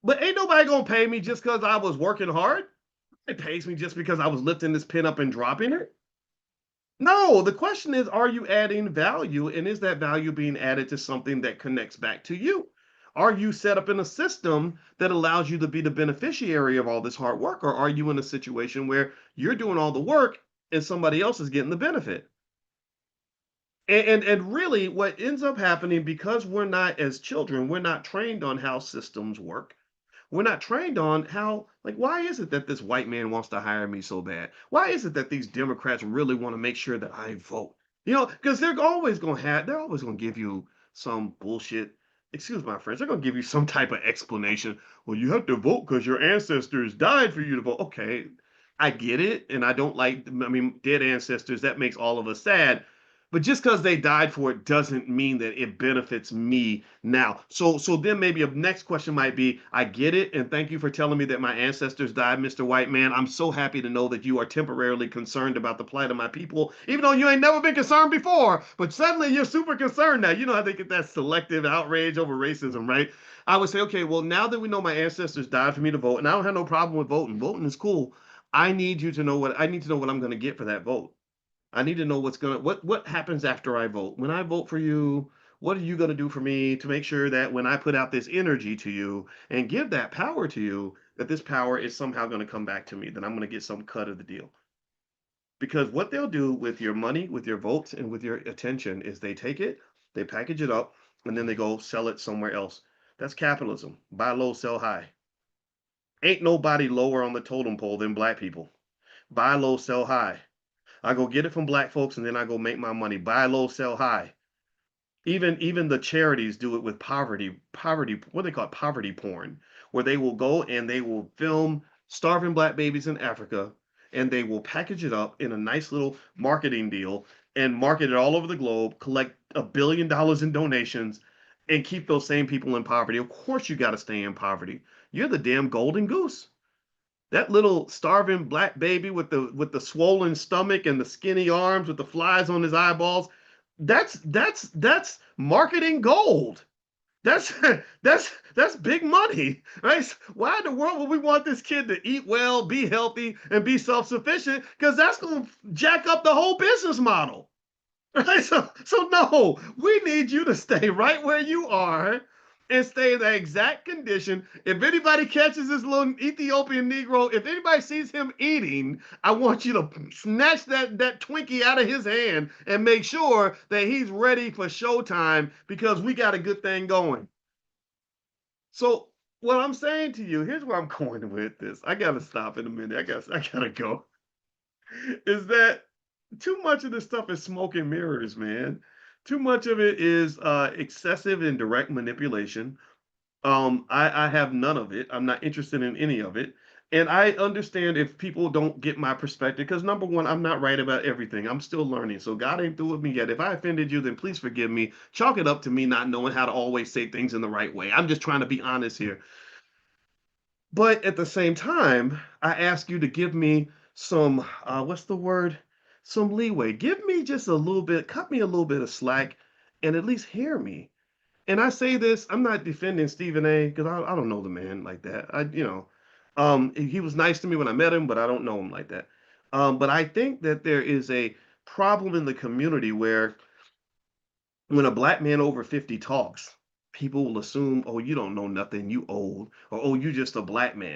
But ain't nobody gonna pay me just because I was working hard. It pays me just because I was lifting this pin up and dropping it. No, the question is, are you adding value? And is that value being added to something that connects back to you? Are you set up in a system that allows you to be the beneficiary of all this hard work? Or are you in a situation where you're doing all the work and somebody else is getting the benefit? And really, what ends up happening because we're not, as children, we're not trained on how systems work. We're not trained on how, like, why is it that this white man wants to hire me so bad? Why is it that these Democrats really want to make sure that I vote? Because they're always going to give you some bullshit. Excuse my French. They're going to give you some type of explanation. Well, you have to vote because your ancestors died for you to vote. Okay, I get it. And I don't like, I mean, dead ancestors. That makes all of us sad. But just because they died for it doesn't mean that it benefits me now. So then maybe a next question might be, I get it, and thank you for telling me that my ancestors died, Mr. White Man. I'm so happy to know that you are temporarily concerned about the plight of my people, even though you ain't never been concerned before. But suddenly you're super concerned now. You know how they get that selective outrage over racism, right? I would say, okay, well, now that we know my ancestors died for me to vote, and I don't have no problem with voting. Voting is cool. I need to know what I'm going to get for that vote. I need to know what happens after I vote. When I vote for you, what are you going to do for me to make sure that when I put out this energy to you and give that power to you, that this power is somehow going to come back to me, that I'm going to get some cut of the deal. Because what they'll do with your money, with your votes, and with your attention is they take it, they package it up, and then they go sell it somewhere else. That's capitalism. Buy low, sell high. Ain't nobody lower on the totem pole than black people. Buy low, sell high. I go get it from black folks and then I go make my money. Buy low, sell high. Even the charities do it with poverty, what they call it, poverty porn, where they will go and they will film starving black babies in Africa and they will package it up in a nice little marketing deal and market it all over the globe, collect $1 billion in donations, and keep those same people in poverty. Of course, you got to stay in poverty. You're the damn golden goose. That little starving black baby with the swollen stomach and the skinny arms with the flies on his eyeballs, that's marketing gold. That's that's big money, right? Why in the world would we want this kid to eat well, be healthy, and be self-sufficient? Because that's going to jack up the whole business model. Right? So no, we need you to stay right where you are and stay in the exact condition. If anybody catches this little Ethiopian Negro, if anybody sees him eating, I want you to snatch that Twinkie out of his hand and make sure that he's ready for showtime because we got a good thing going. So what I'm saying to you, here's where I'm going with this. I gotta stop in a minute. I gotta go. Is that too much of this stuff is smoke and mirrors, man. Too much of it is excessive and direct manipulation. I have none of it. I'm not interested in any of it. And I understand if people don't get my perspective, because number one, I'm not right about everything. I'm still learning. So God ain't through with me yet. If I offended you, then please forgive me. Chalk it up to me not knowing how to always say things in the right way. I'm just trying to be honest here. But at the same time, I ask you to give me some, what's the word? Some leeway. Give me just a little bit, cut me a little bit of slack and at least hear me. And I say this, I'm not defending Stephen A. because I don't know the man like that. He was nice to me when I met him, but I don't know him like that. But I think that there is a problem in the community where when a black man over 50 talks, people will assume, oh, you don't know nothing, you old, or oh, you just a black man.